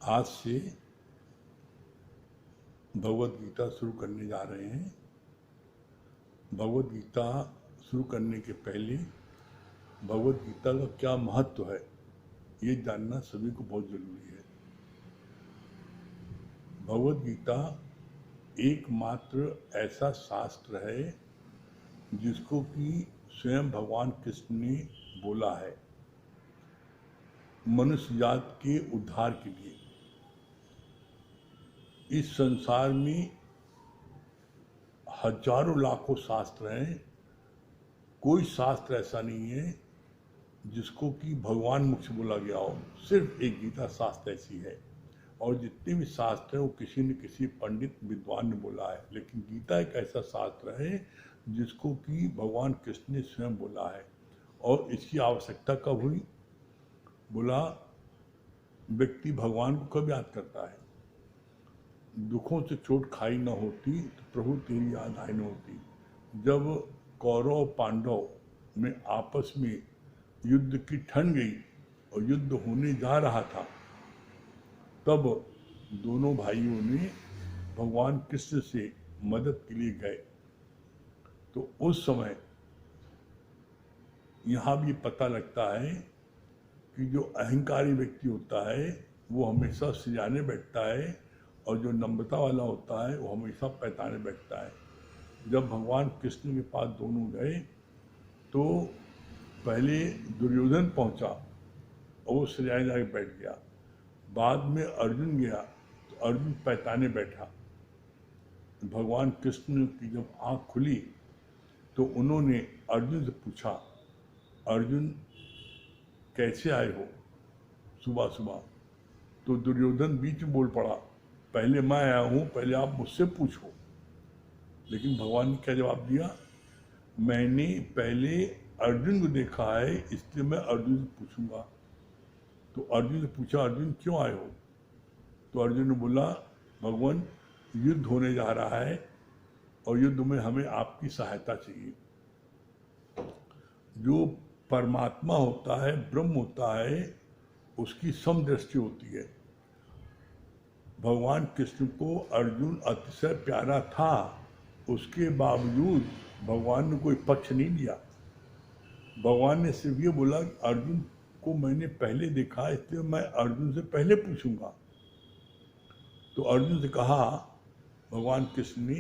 आज से भगवत गीता शुरू करने जा रहे हैं। भगवत गीता शुरू करने के पहले भगवत गीता का क्या महत्व है ये जानना सभी को बहुत जरूरी है। भगवत गीता एकमात्र ऐसा शास्त्र है जिसको कि स्वयं भगवान कृष्ण ने बोला है मनुष्य जात के उद्धार के लिए। इस संसार में हजारों लाखों शास्त्र हैं, कोई शास्त्र ऐसा नहीं है जिसको कि भगवान मुख से बोला गया हो। सिर्फ एक गीता शास्त्र ऐसी है, और जितने भी शास्त्र हैं वो किसी न किसी पंडित विद्वान ने बोला है। लेकिन गीता एक ऐसा शास्त्र है जिसको कि भगवान कृष्ण ने स्वयं बोला है। और इसकी आवश्यकता कब हुई? बोला, व्यक्ति भगवान को कब याद करता है? दुखों से चोट खाई न होती तो प्रभु तेरी याद आई न होती। जब कौरव पांडव में आपस में युद्ध की ठन गई और युद्ध होने जा रहा था, तब दोनों भाइयों ने भगवान कृष्ण से मदद के लिए गए। तो उस समय यहाँ भी पता लगता है कि जो अहंकारी व्यक्ति होता है वो हमेशा सिजाने बैठता है, और जो नम्रता वाला होता है वो हमेशा पैताने बैठता है। जब भगवान कृष्ण के पास दोनों गए तो पहले दुर्योधन पहुंचा और वो सिजाने जाके बैठ गया। बाद में अर्जुन गया तो अर्जुन पैताने बैठा। भगवान कृष्ण की जब आँख खुली तो उन्होंने अर्जुन से पूछा, अर्जुन कैसे आए हो सुबह सुबह? तो दुर्योधन बीच में बोल पड़ा, पहले मैं आया हूँ, पहले आप मुझसे पूछो। लेकिन भगवान ने क्या जवाब दिया? मैंने पहले अर्जुन को देखा है, इसलिए मैं अर्जुन से पूछूंगा। तो अर्जुन से पूछा, अर्जुन क्यों आए हो? तो अर्जुन ने बोला, भगवान युद्ध होने जा रहा है और युद्ध में हमें आपकी सहायता चाहिए। जो परमात्मा होता है, ब्रह्म होता है, उसकी समदृष्टि होती है। भगवान कृष्ण को अर्जुन अतिशय प्यारा था, उसके बावजूद भगवान ने कोई पक्ष नहीं लिया। भगवान ने सिर्फ ये बोला, अर्जुन को मैंने पहले देखा, इसलिए मैं अर्जुन से पहले पूछूंगा। तो अर्जुन से कहा भगवान कृष्ण ने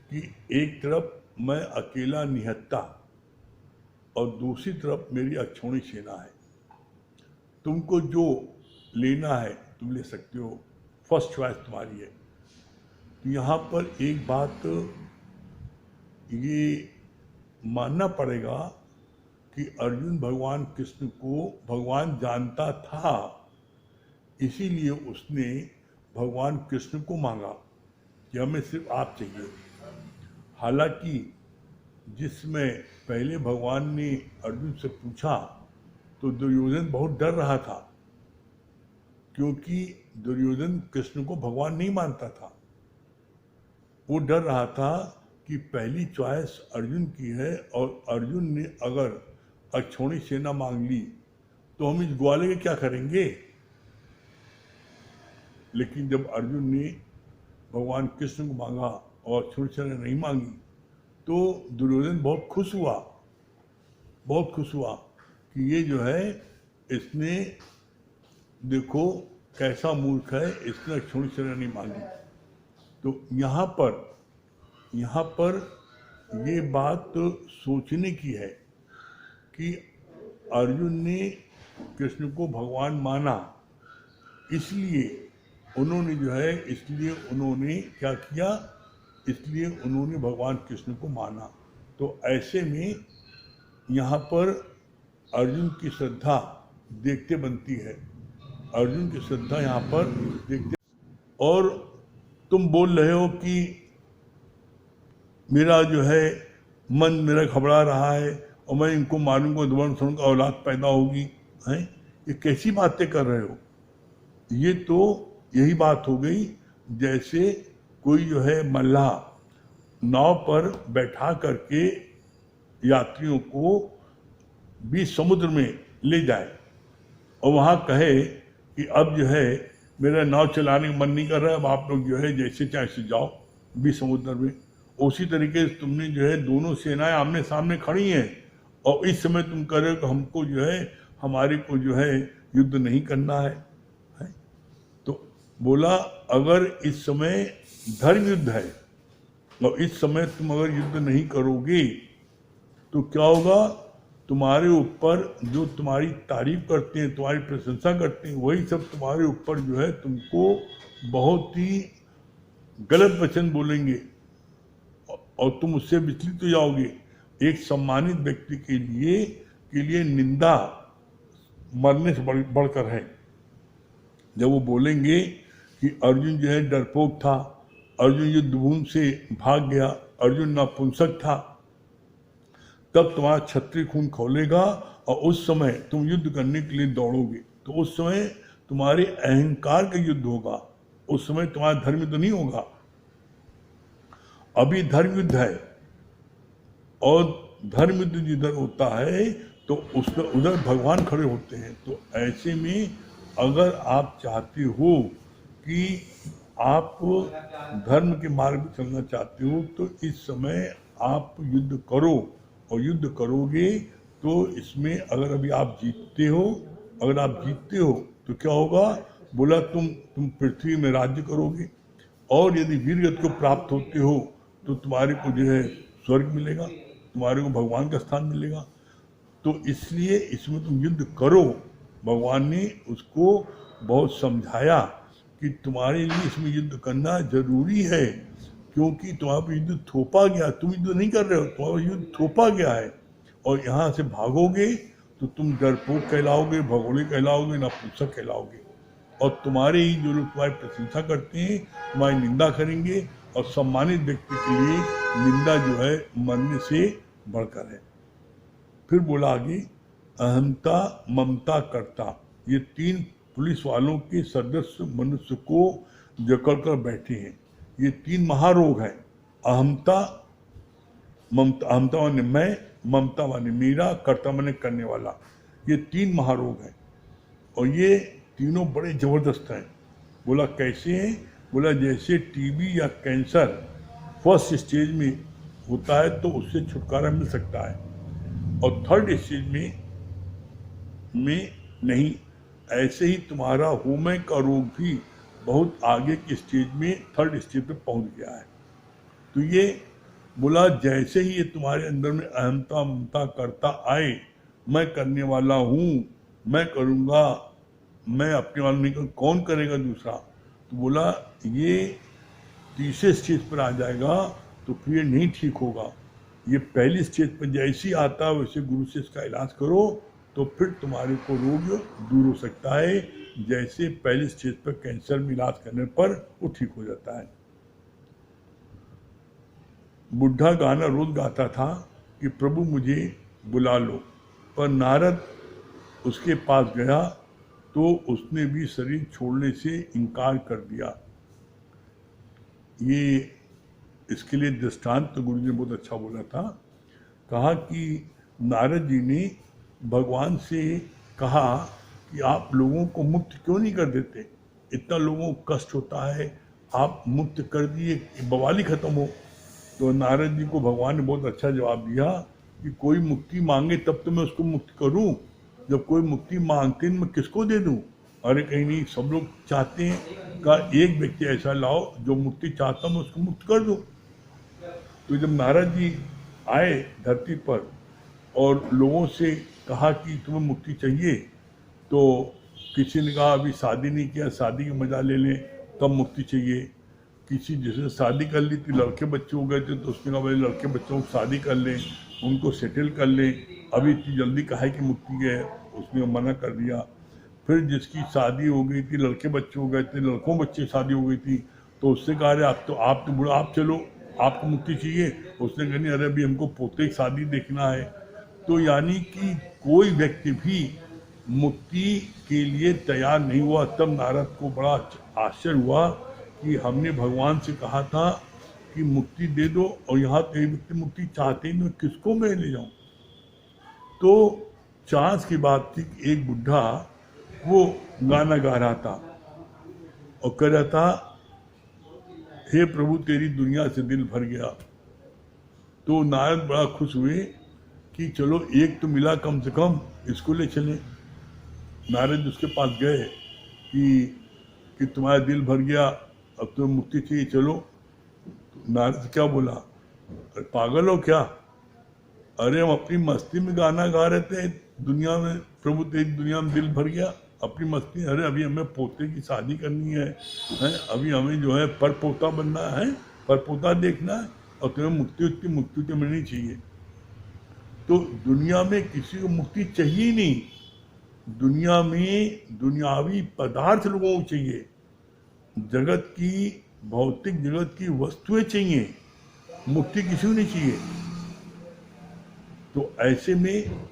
कि एक तरफ मैं अकेला निहत्ता और दूसरी तरफ मेरी अक्षौणी सेना है। तुमको जो लेना है तुम ले सकते हो, फर्स्ट चॉइस तुम्हारी है। तो यहाँ पर एक बात ये मानना पड़ेगा कि अर्जुन भगवान कृष्ण को भगवान जानता था, इसीलिए उसने भगवान कृष्ण को मांगा कि हमें सिर्फ आप चाहिए। हालांकि जिसमें पहले भगवान ने अर्जुन से पूछा तो दुर्योधन बहुत डर रहा था, क्योंकि दुर्योधन कृष्ण को भगवान नहीं मानता था। वो डर रहा था कि पहली चॉइस अर्जुन की है और अर्जुन ने अगर अक्षौणी सेना मांग ली तो हम इस ग्वाले के क्या करेंगे। लेकिन जब अर्जुन ने भगवान कृष्ण को मांगा और अक्षौणी सेना नहीं मांगी तो दुर्योधन बहुत खुश हुआ कि ये जो है, इसने देखो कैसा मूर्ख है, इसने अक्षौणी सेना नहीं मांगी। तो यहाँ पर ये बात सोचने की है कि अर्जुन ने कृष्ण को भगवान माना, इसलिए उन्होंने क्या किया, इसलिए उन्होंने भगवान कृष्ण को माना। तो ऐसे में यहाँ पर अर्जुन की श्रद्धा देखते बनती है, अर्जुन की श्रद्धा यहाँ पर देखते। और तुम बोल रहे हो कि मेरा जो है मन मेरा घबरा रहा है और मैं इनको मारूंगा, दोबारा का औलाद पैदा होगी, हैं? ये कैसी बातें कर रहे हो? ये तो यही बात हो गई जैसे कोई जो है मल्लाह नाव पर बैठा करके यात्रियों को बीच समुद्र में ले जाए और वहाँ कहे कि अब जो है मेरा नाव चलाने का मन नहीं कर रहा है, अब आप लोग जो है जैसे चाहे से जाओ भी समुद्र में। उसी तरीके से तुमने जो है दोनों सेनाएं आमने सामने खड़ी हैं और इस समय तुम कह रहे हो कि हमको जो है हमारे को जो है युद्ध नहीं करना है? तो बोला अगर इस समय धर्म युद्ध है और इस समय तुम अगर युद्ध नहीं करोगे तो क्या होगा, तुम्हारे ऊपर जो तुम्हारी तारीफ करते हैं, तुम्हारी प्रशंसा करते हैं, वही सब तुम्हारे ऊपर जो है तुमको बहुत ही गलत वचन बोलेंगे और तुम उससे विचलित हो जाओगे। एक सम्मानित व्यक्ति के लिए निंदा मरने से बढ़कर है। जब वो बोलेंगे कि अर्जुन जो है डरपोक था, अर्जुन युद्ध भूमि से भाग गया, अर्जुन नपुंसक था, तब तुम्हारा क्षत्रिय खून खौलेगा और उस समय तुम युद्ध करने के लिए दौड़ोगे। तो उस समय तुम्हारे अहंकार का युद्ध होगा, उस समय तुम्हारा धर्म युद्ध नहीं होगा। अभी धर्म युद्ध है और धर्म युद्ध जिधर होता है तो उसमें उधर भगवान खड़े होते हैं। तो ऐसे में अगर आप चाहते हो कि आप धर्म के मार्ग पर चलना चाहते हो तो इस समय आप युद्ध करो, और युद्ध करोगे तो इसमें अगर अभी आप जीतते हो, अगर आप जीतते हो तो क्या होगा, बोला तुम पृथ्वी में राज्य करोगे और यदि वीर गति को प्राप्त होते हो तो तुम्हारे को जो है स्वर्ग मिलेगा, तुम्हारे को भगवान का स्थान मिलेगा। तो इसलिए इसमें तुम युद्ध करो। भगवान ने उसको बहुत समझाया कि तुम्हारे लिए इसमें युद्ध करना जरूरी है, क्योंकि तुम्हारे पर युद्ध थोपा गया, तुम युद्ध नहीं कर रहे हो, तुम्हारा युद्ध थोपा गया है और यहाँ से भागोगे तो तुम डरपोक कहलाओगे, भगोड़े कहलाओगे, नपुंसक कहलाओगे और तुम्हारे ही जो लोग तुम्हारी प्रशंसा करते हैं तुम्हारी निंदा करेंगे। और सम्मानित व्यक्ति के लिए निंदा जो है मरने से बढ़कर है। फिर बोला आगे, अहंता ममता कर्ता, ये तीन पुलिस वालों के सदस्य मनुष्य को जकड़ कर बैठे हैं। ये तीन महारोग हैं, अहंता, ममता, अहंता माने मैं, ममता माने मेरा, कर्ता माने करने वाला। ये तीन महारोग हैं और ये तीनों बड़े जबरदस्त हैं। बोला कैसे हैं, बोला जैसे टीबी या कैंसर फर्स्ट स्टेज में होता है तो उससे छुटकारा मिल सकता है और थर्ड स्टेज में नहीं, ऐसे ही तुम्हारा होमय का रोग भी बहुत आगे की स्टेज में थर्ड स्टेज पे पहुंच गया है। तो ये बोला जैसे ही ये तुम्हारे अंदर में अहंता ममता करता आए, मैं करने वाला हूँ, मैं करूँगा, मैं अपने वाला नहीं करूँ, कौन करेगा दूसरा, तो बोला ये तीसरे स्टेज पर आ जाएगा तो फिर ये नहीं ठीक होगा। ये पहली स्टेज पर जैसे ही आता है वैसे गुरु से इसका इलाज करो तो फिर तुम्हारे को रोग दूर हो सकता है, जैसे पहली स्टेज पर कैंसर में इलाज करने पर वो ठीक हो जाता है। बुढ़ा गाना रोज गाता था कि प्रभु मुझे बुला लो, पर नारद उसके पास गया तो उसने भी शरीर छोड़ने से इनकार कर दिया। ये इसके लिए दृष्टांत तो गुरु जी ने बहुत अच्छा बोला था। कहा कि नारद जी ने भगवान से कहा कि आप लोगों को मुक्त क्यों नहीं कर देते, इतना लोगों को कष्ट होता है, आप मुक्त कर दिए बवाली खत्म हो। तो नारद जी को भगवान ने बहुत अच्छा जवाब दिया कि कोई मुक्ति मांगे तब तो मैं उसको मुक्त करूं, जब कोई मुक्ति मांगते मैं किसको दे दूं। अरे कहीं नहीं, सब लोग चाहते हैं का एक व्यक्ति ऐसा लाओ जो मुक्ति चाहता मैं उसको मुक्त कर दूं। तो जब नारद जी आए धरती पर और लोगों से कहा कि तुम्हें मुक्ति चाहिए, तो किसी ने कहा अभी शादी नहीं किया, शादी का मजा ले लें तब मुक्ति चाहिए। किसी जिसने शादी कर ली थी, लड़के बच्चे हो गए थे, तो उसने कहा भाई लड़के बच्चों को शादी कर लें, उनको सेटल कर लें, अभी इतनी जल्दी काहे की मुक्ति है, उसने मना कर दिया। फिर जिसकी शादी हो गई थी, लड़के बच्चे हो गए थे, लड़कों बच्चे शादी हो गई थी, तो उससे कहा अरे आप तो बुढ़ा, आप चलो, आपको मुक्ति चाहिए। उसने कहा नहीं, अरे अभी हमको पोते की शादी देखना है। तो यानी कि कोई व्यक्ति भी मुक्ति के लिए तैयार नहीं हुआ। तब नारद को बड़ा आश्चर्य हुआ कि हमने भगवान से कहा था कि मुक्ति दे दो और यहाँ तो व्यक्ति मुक्ति चाहते ही, मैं किसको मैं ले जाऊँ। तो चांस की बात थी कि एक बुढ़ा वो गाना गा रहा था और कह रहा था, हे प्रभु तेरी दुनिया से दिल भर गया। तो नारद बड़ा खुश हुए कि चलो एक तो मिला कम से कम, इसको ले चले। नारद उसके पास गए कि तुम्हारा दिल भर गया, अब तुम्हें मुक्ति चाहिए, चलो। तो नारद क्या बोला, अरे पागल हो क्या, अरे हम अपनी मस्ती में गाना गा रहे थे, दुनिया में प्रभु तेरी दुनिया में दिल भर गया, अपनी मस्ती। अरे अभी हमें पोते की शादी करनी है, अभी हमें जो है पर पोता बनना है, पर पोता देखना है, और तुम्हें मुक्ति तो मिलनी चाहिए। तो दुनिया में किसी को मुक्ति चाहिए ही नहीं, दुनिया में दुनियावी पदार्थ लोगों को चाहिए, जगत की, भौतिक जगत की वस्तुएं चाहिए, मुक्ति किसी को नहीं चाहिए। तो ऐसे में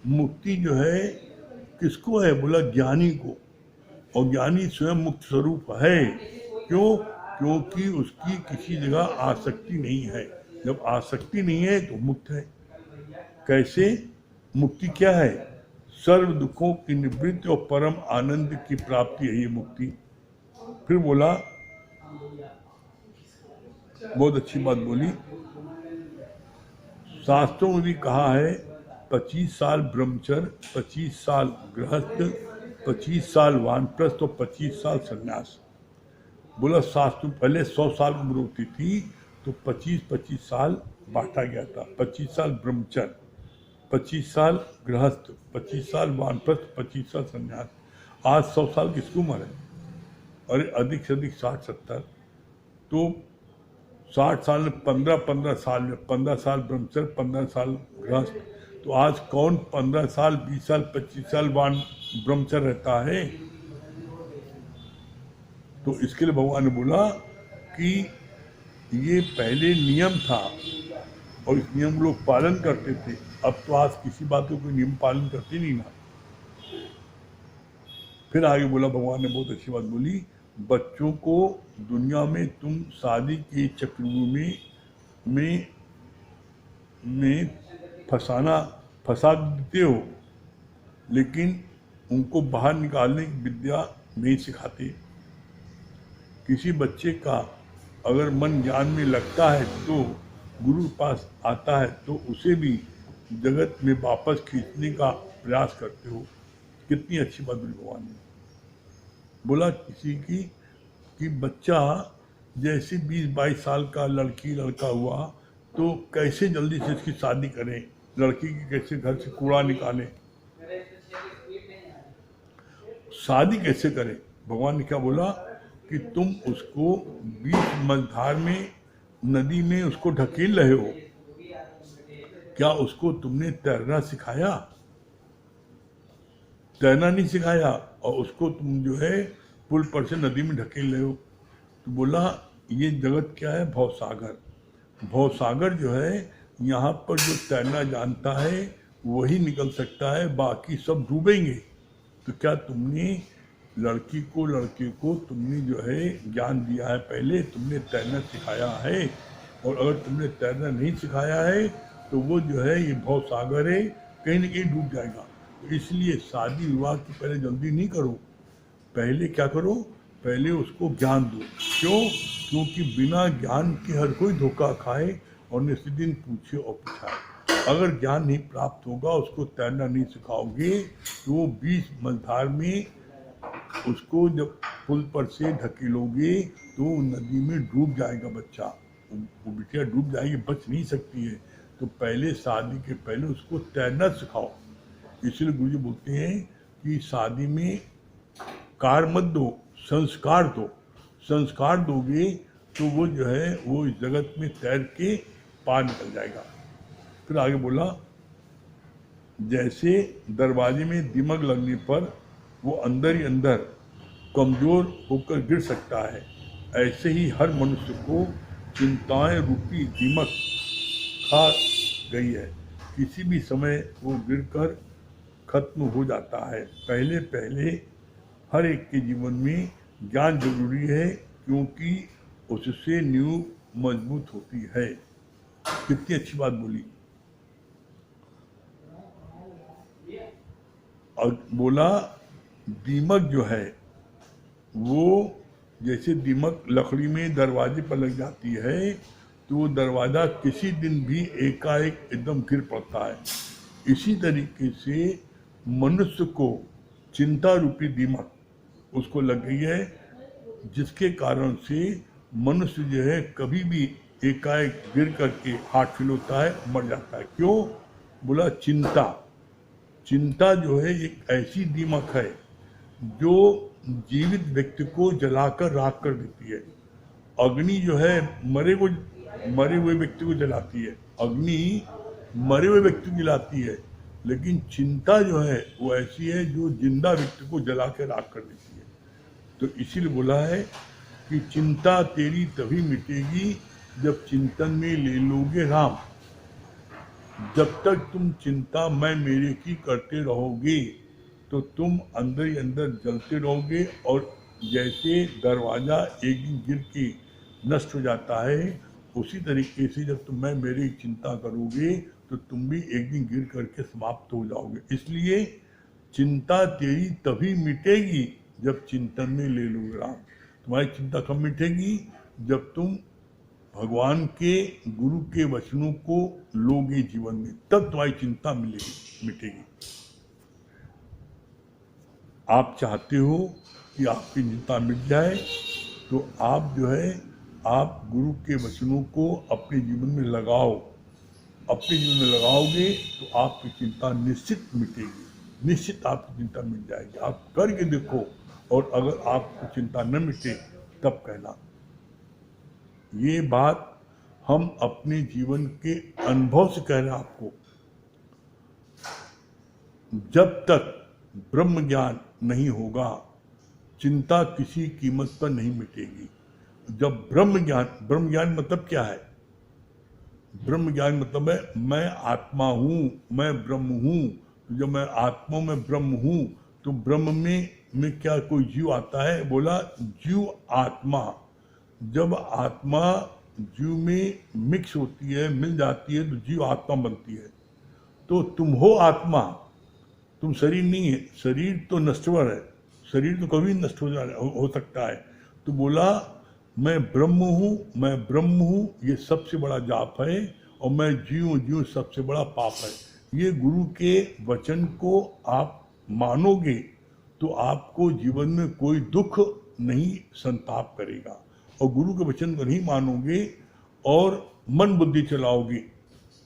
मुक्ति जो है किसको है, बोला ज्ञानी को, और ज्ञानी स्वयं मुक्त स्वरूप है। क्यों? क्योंकि उसकी किसी जगह आसक्ति नहीं है। जब आसक्ति नहीं है तो मुक्त है। कैसे? मुक्ति क्या है? सर्व दुखों की निवृत्ति और परम आनंद की प्राप्ति है ये मुक्ति। फिर बोला, बहुत अच्छी बात बोली, शास्त्रों में भी कहा है 25 साल ब्रह्मचर्य, 25 साल गृहस्थ, 25 साल वानप्रस्थ और 25 साल संन्यास। बोला शास्त्र पहले 100 साल उम्र होती थी तो 25-25 साल बांटा गया था। 25 साल ब्रह्मचर्य, 25 साल गृहस्थ, 25 साल वानप्रस्थ, 25 साल संन्यास। आज 100 साल किसकी उम्र है? अरे अधिक से अधिक 60-70। तो 60 साल में 15 साल में 15 साल ब्रह्मचर्य, 15 साल गृहस्थ। तो आज कौन 15 साल, 20 साल, 25 साल ब्रह्मचर्य रहता है? तो इसके लिए भगवान ने बोला कि ये पहले नियम था और इस नियम लोग पालन करते थे, अब तो आज किसी बात को कोई नियम पालन करते नहीं ना। फिर आगे बोला भगवान ने, बहुत अच्छी बात बोली, बच्चों को दुनिया में तुम शादी के चक्रव्यूह में फंसा देते हो, लेकिन उनको बाहर निकालने की विद्या नहीं सिखाते। किसी बच्चे का अगर मन ज्ञान में लगता है तो गुरु के पास आता है तो उसे भी जगत में वापस खींचने का प्रयास करते हो। कितनी अच्छी बात बोली भगवान ने। बोला किसी की कि बच्चा जैसे 20-22 साल का लड़का हुआ तो कैसे जल्दी से इसकी शादी करें, लड़की की कैसे घर से कूड़ा निकालें, शादी कैसे करें। भगवान ने क्या बोला कि तुम उसको बीच मझधार में नदी में उसको ढकेल रहे हो, क्या उसको तुमने तैरना सिखाया? तैरना नहीं सिखाया और उसको तुम जो है पुल पर से नदी में ढकेल रहे हो। तो बोला ये जगत क्या है? भवसागर। भवसागर जो है, यहाँ पर जो तैरना जानता है वही निकल सकता है, बाकी सब डूबेंगे। तो क्या तुमने लड़के को तुमने जो है ज्ञान दिया है, पहले तुमने तैरना सिखाया है? और अगर तुमने तैरना नहीं सिखाया है तो वो जो है ये भवसागर है, कहीं न कहीं डूब जाएगा। तो इसलिए शादी विवाह की पहले जल्दी नहीं करो, पहले क्या करो, पहले उसको ज्ञान दो। क्यों? क्योंकि बिना ज्ञान के हर कोई धोखा खाए और निस्दिन पूछे और पुछाए। अगर ज्ञान नहीं प्राप्त होगा, उसको तैरना नहीं सिखाओगे तो वो बीच मझधार में उसको जब पुल पर से ढकेलोगे तो नदी में डूब जाएगा बच्चा, वो बिटिया डूब जाएगी, बच नहीं सकती है। तो पहले शादी के पहले उसको तैरना सिखाओ। इसलिए गुरुजी बोलते हैं कि शादी में कार मत दो, संस्कार दो। संस्कार दोगे तो वो जो है वो इस जगत में तैर के पार निकल जाएगा। फिर आगे बोला, जैसे दरवाजे में दीमक लगने पर वो अंदर ही अंदर कमजोर होकर गिर सकता है, ऐसे ही हर मनुष्य को चिंताएं रूपी दीमक खा गई है, किसी भी समय वो गिरकर खत्म हो जाता है। पहले पहले हर एक के जीवन में ज्ञान जरूरी है, क्योंकि उससे नींव मजबूत होती है। कितनी अच्छी बात बोली। और बोला दीमक जो है वो, जैसे दीमक लकड़ी में दरवाजे पर लग जाती है तो वो दरवाज़ा किसी दिन भी एकाएक एकदम गिर पड़ता है। इसी तरीके से मनुष्य को चिंता रूपी दीमक उसको लग गई है, जिसके कारण से मनुष्य जो है कभी भी एकाएक गिर करके हार्ट फेल होता है, मर जाता है। क्यों? बोला चिंता। चिंता जो है एक ऐसी दीमक है जो जीवित व्यक्ति को जलाकर राख कर देती है। अग्नि जो है मरे हुए व्यक्ति को जलाती है, अग्नि मरे हुए व्यक्ति को जलाती है, लेकिन चिंता जो है वो ऐसी है जो जिंदा व्यक्ति को जला के राख कर देती है। तो इसीलिए बोला है कि चिंता तेरी तभी मिटेगी जब चिंतन में ले लोगे राम। जब तक तुम चिंता मैं मेरे की करते रहोगे तो तुम अंदर ही अंदर जलते रहोगे, और जैसे दरवाज़ा एक दिन गिर के नष्ट हो जाता है, उसी तरीके से जब तुम मैं मेरी चिंता करोगे तो तुम भी एक दिन गिर करके समाप्त हो जाओगे। इसलिए चिंता तेरी तभी मिटेगी जब चिंतन में ले लोगे राम। तुम्हारी चिंता कब मिटेगी? जब तुम भगवान के गुरु के वचनों को लोगे जीवन में, तब तुम्हारी चिंता मिटेगी। आप चाहते हो कि आपकी चिंता मिट जाए तो आप जो है आप गुरु के वचनों को अपने जीवन में लगाओ। अपने जीवन में लगाओगे तो आपकी चिंता निश्चित मिटेगी, निश्चित आपकी चिंता मिट जाएगी। आप करके देखो, और अगर आपको चिंता न मिटे तब कहना। ये बात हम अपने जीवन के अनुभव से कह रहे हैं आपको। जब तक ब्रह्म ज्ञान नहीं होगा चिंता किसी कीमत पर नहीं मिटेगी। जब ब्रह्म ज्ञान मतलब क्या है? ब्रह्म ज्ञान मतलब है मैं आत्मा हूँ, मैं ब्रह्म हूँ। तो जब मैं आत्मा में ब्रह्म हूँ तो ब्रह्म में क्या कोई जीव आता है? बोला जीव आत्मा। जब आत्मा जीव में मिक्स होती है, मिल जाती है, तो जीव आत्मा बनती है। तो तुम हो आत्मा, तुम शरीर नहीं है। शरीर तो नश्वर है, शरीर तो कभी नष्ट हो सकता है। तो बोला मैं ब्रह्म हूँ, मैं ब्रह्म हूँ, ये सबसे बड़ा जाप है, और मैं जीव सबसे बड़ा पाप है। ये गुरु के वचन को आप मानोगे तो आपको जीवन में कोई दुख नहीं संताप करेगा। और गुरु के वचन को नहीं मानोगे और मन बुद्धि चलाओगे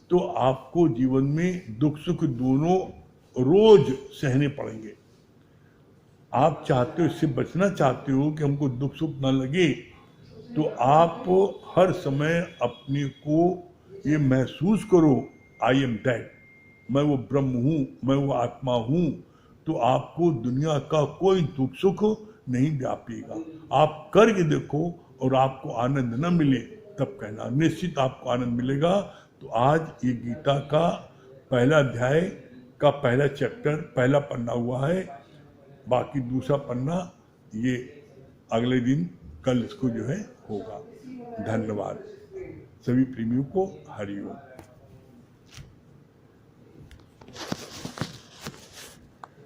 तो आपको जीवन में दुख सुख दोनों रोज सहने पड़ेंगे। आप चाहते हो, इससे बचना चाहते हो कि हमको दुख सुख ना लगे, तो आप हर समय अपने को ये महसूस करो आई एम दैट, मैं वो ब्रह्म हूँ, मैं वो आत्मा हूँ। तो आपको दुनिया का कोई दुख सुख नहीं व्यापेगा। आप करके देखो और आपको आनंद न मिले तब कहना, निश्चित आपको आनंद मिलेगा। तो आज ये गीता का पहला अध्याय का पहला चैप्टर, पहला पन्ना हुआ है। बाकी दूसरा पन्ना ये अगले दिन, कल इसको जो है होगा। धन्यवाद सभी प्रेमियों को। हरि ओम।